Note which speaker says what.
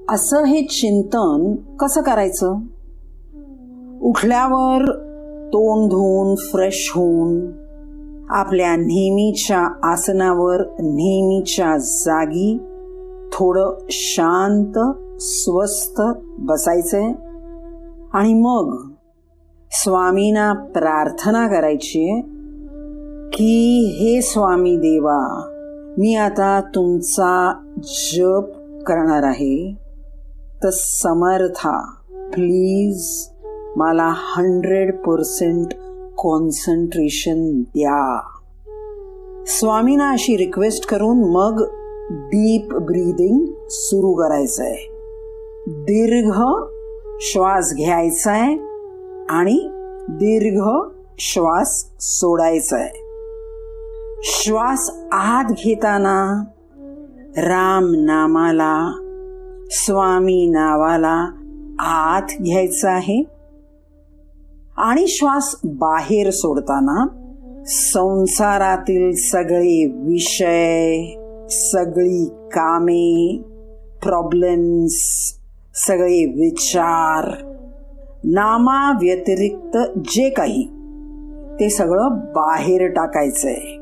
Speaker 1: असं हे चिंतन कसं करायचं? उठल्यावर तोंड धुवून फ्रेश होऊन आपल्या नेहमीच्या आसनावर नेहमीच्या जागी थोडं शांत स्वस्थ बसायचंय आणि मग स्वामींना प्रार्थना करायची की हे स्वामी देवा, मी आता तुमचा जप करणार आहे, तर समर्था प्लीज मला 100% कॉन्सन्ट्रेशन द्या. स्वामींना अशी रिक्वेस्ट करून मग डीप ब्रीदिंग सुरू करायचंय. दीर्घ श्वास घ्यायचाय आणि दीर्घ श्वास सोडायचाय. श्वास आत घेताना राम नामाला, स्वामी नावाला आत घ्यायचा आहे आणि श्वास बाहेर सोडताना संसारातील सगळे विषय, सगळी कामे, प्रॉब्लेम्स, सगळे विचार, नामा व्यतिरिक्त जे काही ते सगळं बाहेर टाकायचंय.